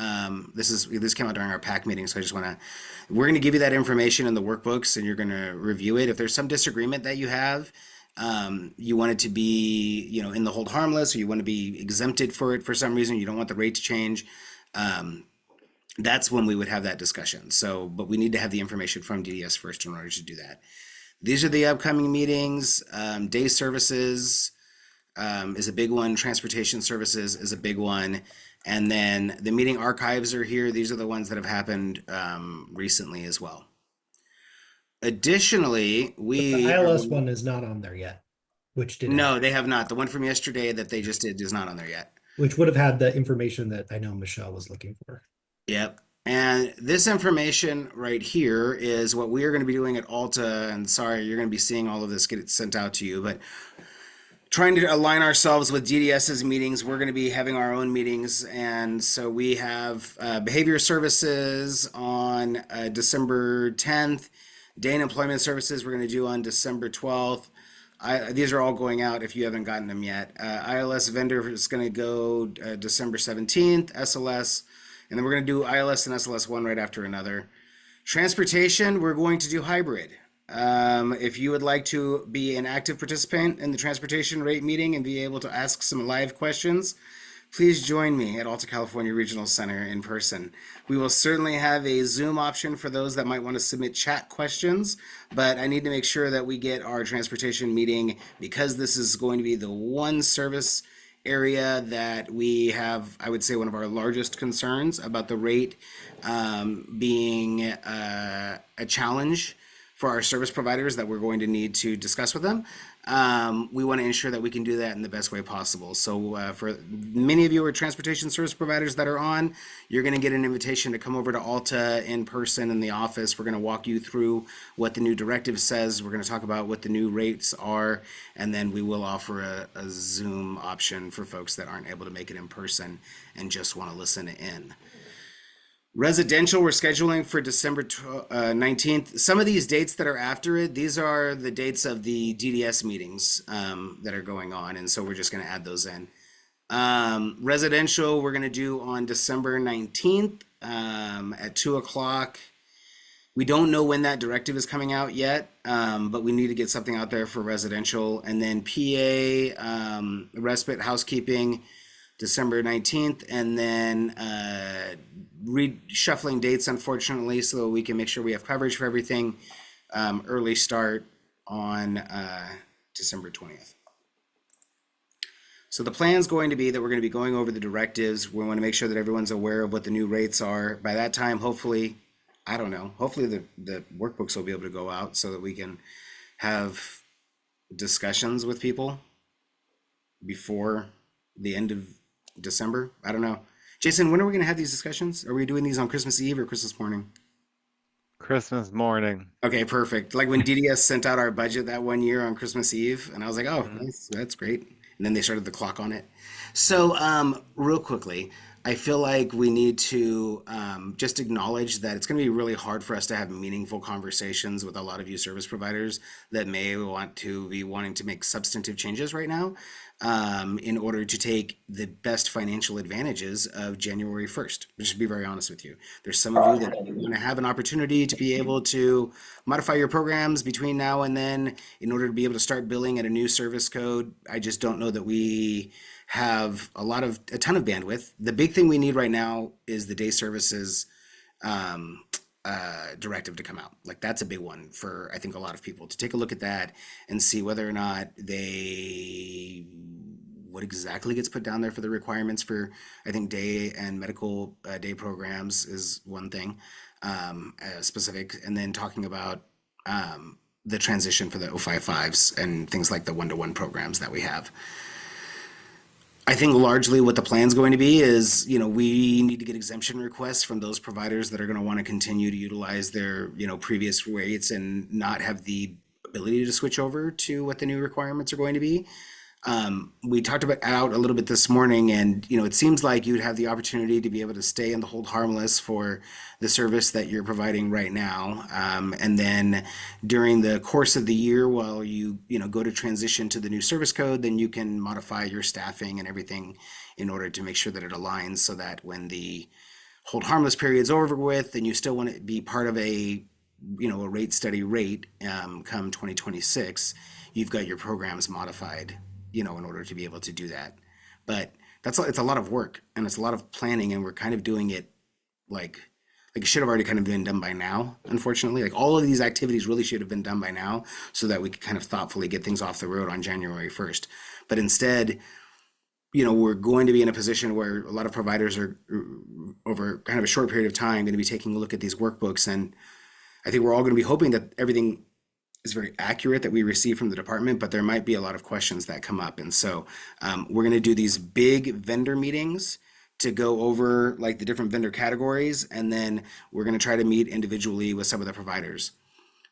This came out during our PAC meeting, so we're going to give you that information in the workbooks, and you're going to review it. If there's some disagreement that you have, you want it to be, in the hold harmless, or you want to be exempted for it for some reason, you don't want the rate to change. That's when we would have that discussion. So, but we need to have the information from DDS first in order to do that. These are the upcoming meetings. Day services is a big one. Transportation services is a big one. And then the meeting archives are here. These are the ones that have happened recently as well. Additionally, The ILS one is not on there yet, which did No, they have not. The one from yesterday that they just did is not on there yet. which would have had the information that I know Michelle was looking for. Yep. And this information right here is what we are going to be doing at Alta. And sorry, you're going to be seeing all of this get sent out to you, but trying to align ourselves with DDS's meetings, we're going to be having our own meetings. And so we have behavior services on December 10th, day and employment services we're going to do on December 12th. These are all going out if you haven't gotten them yet. ILS vendor is going to go December 17th, SLS, and then we're going to do ILS and SLS one right after another. Transportation, we're going to do hybrid. If you would like to be an active participant in the transportation rate meeting and be able to ask some live questions, please join me at Alta California Regional Center in person. We will certainly have a Zoom option for those that might want to submit chat questions, but I need to make sure that we get our transportation meeting, because this is going to be the one service area that we have, I would say, one of our largest concerns about the rate being a challenge for our service providers that we're going to need to discuss with them. We want to ensure that we can do that in the best way possible. So for many of you who are transportation service providers that are on, you're going to get an invitation to come over to Alta in person in the office. We're going to walk you through what the new directive says. We're going to talk about what the new rates are, and then we will offer a Zoom option for folks that aren't able to make it in person and just want to listen in. Residential, we're scheduling for December 19th. Some of these dates that are after it, these are the dates of the DDS meetings that are going on. And so we're just going to add those in. Residential, we're going to do on December 19th at 2 o'clock. We don't know when that directive is coming out yet, but we need to get something out there for residential. And then PA, respite housekeeping, December 19th, and then reshuffling dates, unfortunately, so we can make sure we have coverage for everything. Early start on December 20th. So the plan is going to be that we're going to be going over the directives. We want to make sure that everyone's aware of what the new rates are. By that time, hopefully, I don't know, hopefully the workbooks will be able to go out so that we can have discussions with people before the end of December. I don't know. Jason, when are we going to have these discussions? Are we doing these on Christmas Eve or Christmas morning? Christmas morning. Okay, perfect. Like when DDS sent out our budget that one year on Christmas Eve, and I was like, oh, that's great. And then they started the clock on it. So, real quickly, I feel like we need to just acknowledge that it's going to be really hard for us to have meaningful conversations with a lot of you service providers that may want to be wanting to make substantive changes right now in order to take the best financial advantages of January 1st. Just to be very honest with you, there's some of you that are going to have an opportunity to be able to modify your programs between now and then in order to be able to start billing at a new service code. I just don't know that we have a ton of bandwidth. The big thing we need right now is the day services directive to come out. Like that's a big one for I think a lot of people to take a look at that and see whether or not what exactly gets put down there for the requirements for I think day and medical day programs is one thing specific, and then talking about the transition for the 055s and things like the one-to-one programs that we have. I think largely what the plan's going to be is, we need to get exemption requests from those providers that are going to want to continue to utilize their, previous rates and not have the ability to switch over to what the new requirements are going to be. We talked about out a little bit this morning, and it seems like you'd have the opportunity to be able to stay in the hold harmless for the service that you're providing right now, and then during the course of the year, while you go to transition to the new service code, then you can modify your staffing and everything in order to make sure that it aligns, so that when the hold harmless period is over with, and you still want to be part of a rate study rate come 2026, you've got your programs modified in order to be able to do that. But it's a lot of work and it's a lot of planning, and we're kind of doing it like it should have already kind of been done by now, unfortunately. Like all of these activities really should have been done by now so that we could kind of thoughtfully get things off the road on January 1st. But instead, we're going to be in a position where a lot of providers are over kind of a short period of time going to be taking a look at these workbooks, and I think we're all going to be hoping that everything is very accurate that we receive from the department, but there might be a lot of questions that come up. And so we're going to do these big vendor meetings to go over like the different vendor categories, and then we're going to try to meet individually with some of the providers.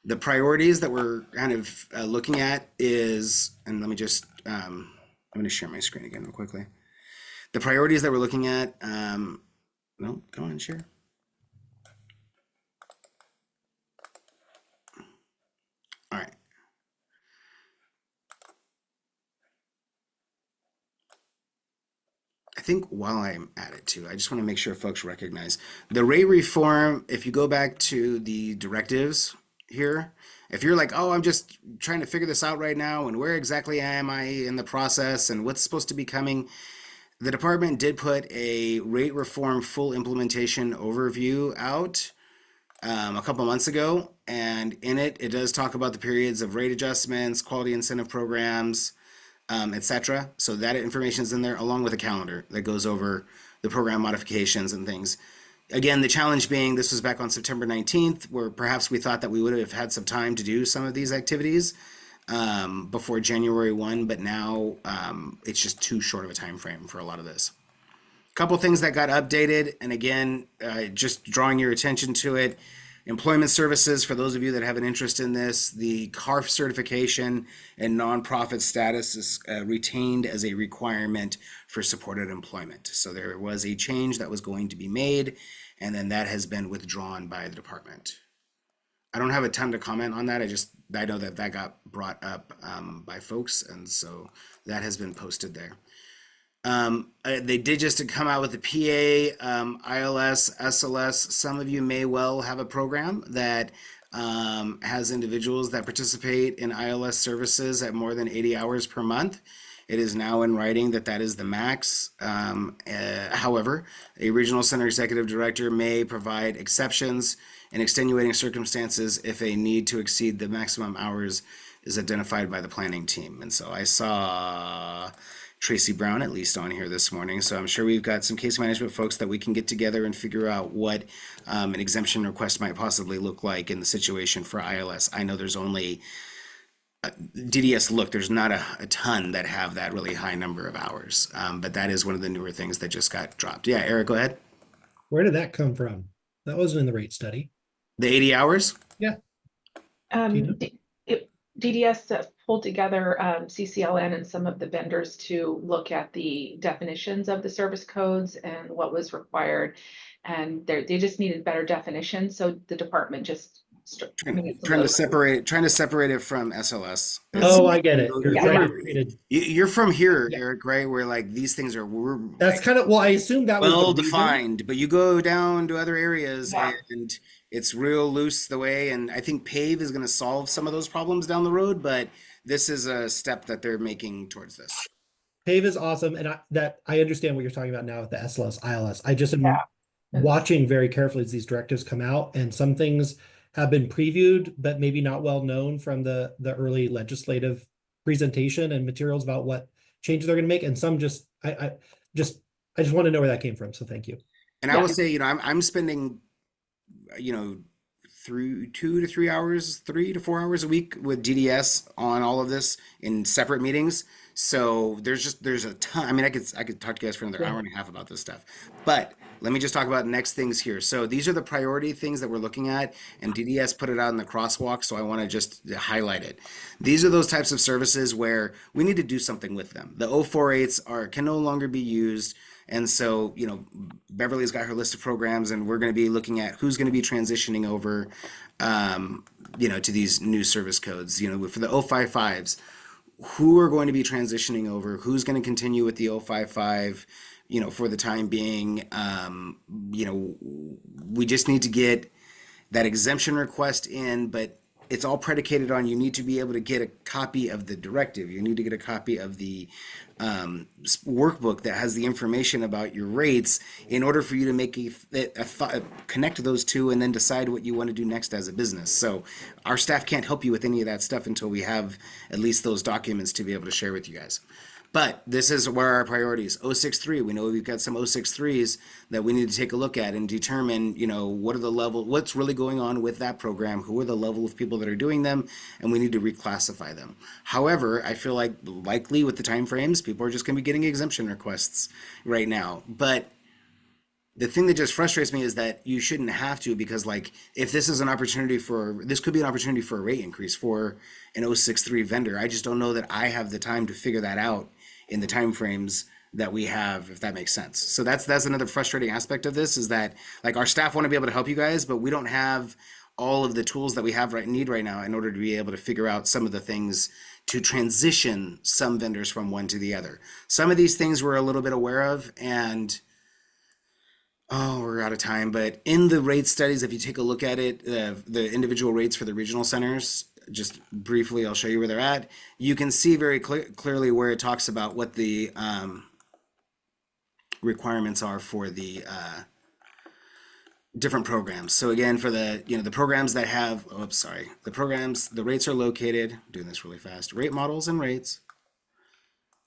The priorities that we're kind of looking at is, and let me just, I'm going to share my screen again real quickly. The priorities that we're looking at, no, go on, share. All right. I think while I'm at it too, I just want to make sure folks recognize the rate reform. If you go back to the directives here, if you're like, oh, I'm just trying to figure this out right now, and where exactly am I in the process and what's supposed to be coming, the department did put a rate reform full implementation overview out a couple months ago, and in it does talk about the periods of rate adjustments, quality incentive programs, etc. So that information is in there, along with a calendar that goes over the program modifications and things. Again, the challenge being this was back on September 19th, where perhaps we thought that we would have had some time to do some of these activities before January 1, but now it's just too short of a time frame for a lot of this. Couple things that got updated, and again, just drawing your attention to it. Employment services, for those of you that have an interest in this, the CARF certification and nonprofit status is retained as a requirement for supported employment. So there was a change that was going to be made, and then that has been withdrawn by the department. I don't have a ton to comment on that. I know that got brought up by folks, and so that has been posted there. They did just come out with the PA, ILS, SLS. Some of you may well have a program that has individuals that participate in ILS services at more than 80 hours per month. It is now in writing that that is the max. However, a regional center executive director may provide exceptions in extenuating circumstances if a need to exceed the maximum hours is identified by the planning team. And so I saw Tracy Brown at least on here this morning. So I'm sure we've got some case management folks that we can get together and figure out what an exemption request might possibly look like in the situation for ILS. I know there's only DDS Look, there's not a ton that have that really high number of hours, but that is one of the newer things that just got dropped. Yeah, Eric, go ahead. Where did that come from? That wasn't in the rate study. The 80 hours? Yeah. Um, DDS pulled together CCLN and some of the vendors to look at the definitions of the service codes and what was required. And they just needed better definitions, so the department just. I mean, it's a Trying to little- separate it from SLS. Oh, I get it. You're Yeah. trying to create a- You're from here, Yeah. Eric, right? Where like these things are we're That's kind of, well, I assume that was the well reason. defined, but you go down to other areas Yeah. and it's real loose the way. And I think PAVE is going to solve some of those problems down the road, but this is a step that they're making towards this. PAVE is awesome, and I understand what you're talking about now with the SLS, ILS. I just am Yeah. watching very carefully as these directives come out, and some things have been previewed, but maybe not well known from the early legislative presentation and materials about what changes they're going to make, and some just I just want to know where that came from. So thank you. And I will say, I'm spending, through 2 to 3 hours, 3 to 4 hours a week with DDS on all of this in separate meetings. So there's a ton. I mean, I could talk to you guys for another hour and a half about this stuff, but let me just talk about next things here. So these are the priority things that we're looking at, and DDS put it out in the crosswalk. So I want to just highlight it. These are those types of services where we need to do something with them. The 048s can no longer be used. And so, Beverly's got her list of programs, and we're going to be looking at who's going to be transitioning over, to these new service codes. For the 055s, who are going to be transitioning over, who's going to continue with the 055, for the time being. We just need to get that exemption request in, but it's all predicated on you need to be able to get a copy of the directive. You need to get a copy of the workbook that has the information about your rates in order for you to make connect those two and then decide what you want to do next as a business. So our staff can't help you with any of that stuff until we have at least those documents to be able to share with you guys. But this is where our priorities. 063, we know we've got some 063s that we need to take a look at and determine, what's really going on with that program, who are the level of people that are doing them, and we need to reclassify them. However, I feel like likely with the timeframes, people are just going to be getting exemption requests right now. But the thing that just frustrates me is that you shouldn't have to, because if this is this could be an opportunity for a rate increase for an 063 vendor. I just don't know that I have the time to figure that out in the timeframes that we have, if that makes sense. So that's another frustrating aspect of this, is that our staff want to be able to help you guys, but we don't have all of the tools that we need right now in order to be able to figure out some of the things to transition some vendors from one to the other. Some of these things we're a little bit aware of, and we're out of time, but in the rate studies, if you take a look at it, the individual rates for the regional centers, just briefly, I'll show you where they're at. You can see very clearly where it talks about what the requirements are for the different programs. So again, for the programs that have, the rates are located, doing this really fast, rate models and rates,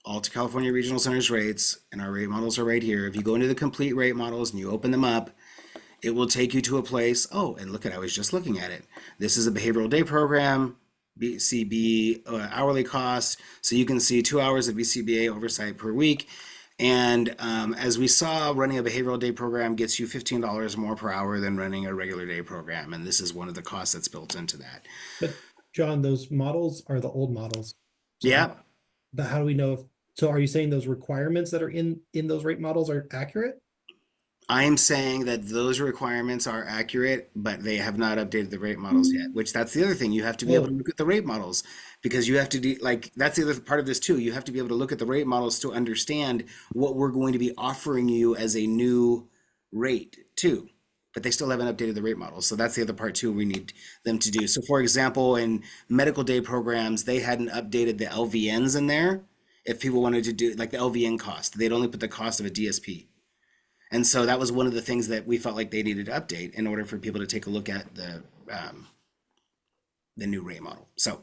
Alta California Regional Centers rates, and our rate models are right here. If you go into the complete rate models and you open them up, it will take you to a place. Oh, and look I was just looking at it. This is a behavioral day program, BCB hourly cost. So you can see 2 hours of BCBA oversight per week. And as we saw, running a behavioral day program gets you $15 more per hour than running a regular day program. And this is one of the costs that's built into that. But John, those models are the old models. So Yeah. But how do we know so are you saying those requirements that are in those rate models are accurate? I'm saying that those requirements are accurate, but they have not updated the rate models yet, which that's the other thing. You have to be able to look at the rate models, because you have to that's the other part of this too. You have to be able to look at the rate models to understand what we're going to be offering you as a new rate too. But they still haven't updated the rate models. So that's the other part too we need them to do. So for example, in medical day programs, they hadn't updated the LVNs in there. If people wanted to do the LVN cost, they'd only put the cost of a DSP. And so that was one of the things that we felt like they needed to update in order for people to take a look at the new rate model. So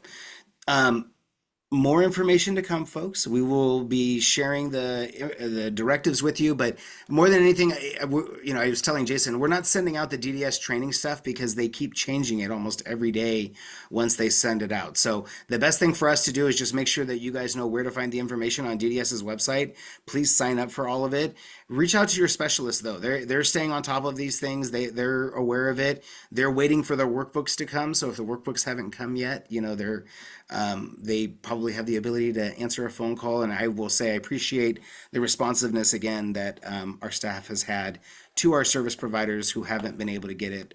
more information to come, folks. We will be sharing the directives with you, but more than anything, I was telling Jason, we're not sending out the DDS training stuff because they keep changing it almost every day once they send it out. So the best thing for us to do is just make sure that you guys know where to find the information on DDS's website. Please sign up for all of it. Reach out to your specialist though. They're staying on top of these things. They're aware of it. They're waiting for their workbooks to come. So if the workbooks haven't come yet, they probably have the ability to answer a phone call. And I will say I appreciate the responsiveness again that our staff has had to our service providers who haven't been able to get it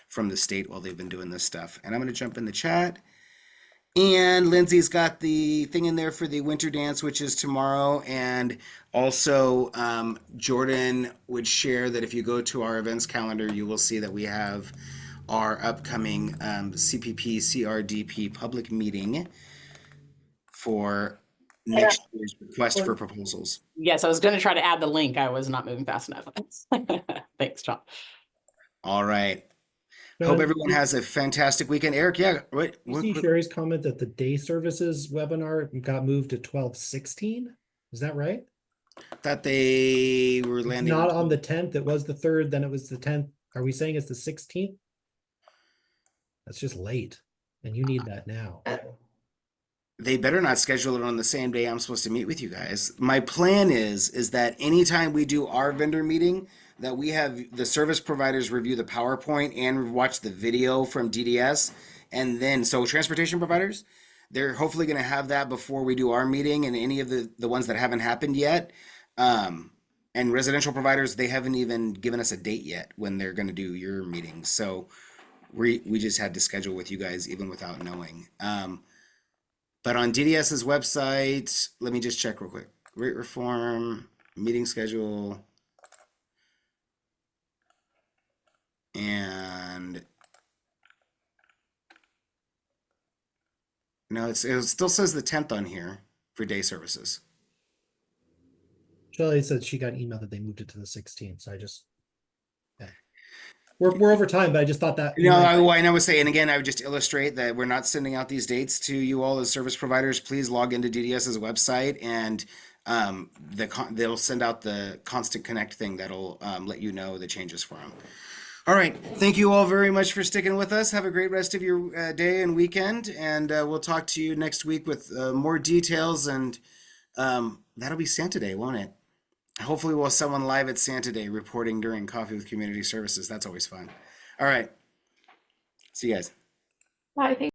from the state while they've been doing this stuff. And I'm going to jump in the chat. And Lindsay's got the thing in there for the winter dance, which is tomorrow. And also, Jordan would share that if you go to our events calendar, you will see that we have our upcoming CPP CRDP public meeting for next year's request for proposals. Yes, I was going to try to add the link. I was not moving fast enough. Thanks, John. All right. Hope everyone has a fantastic weekend. Eric, yeah, what? You see Sherry's comment that the day services webinar got moved to 12/16? Is that right? Thought they were It's landing. not on the 10th. It was the 3rd, then it was the 10th. Are we saying it's the 16th? That's just late, and you need that now. They better not schedule it on the same day I'm supposed to meet with you guys. My plan is that anytime we do our vendor meeting, that we have the service providers review the PowerPoint and watch the video from DDS. And then, so transportation providers, they're hopefully going to have that before we do our meeting, and any of the ones that haven't happened yet. And residential providers, they haven't even given us a date yet when they're going to do your meetings. So we just had to schedule with you guys even without knowing. But on DDS's website, let me just check real quick. Rate reform, meeting schedule. And no, it still says the 10th on here for day services. Shelley said she got an email that they moved it to the 16th, so I just, yeah. We're over time, but I just thought that. I was saying, again, I would just illustrate that we're not sending out these dates to you all as service providers. Please log into DDS's website, and they'll send out the Constant Connect thing that'll let you know the changes for them. All right. Thank you all very much for sticking with us. Have a great rest of your day and weekend, and we'll talk to you next week with more details, and that'll be Santa Day, won't it? Hopefully we'll have someone live at Santa Day reporting during Coffee with Community Services. That's always fun. All right. See you guys. I think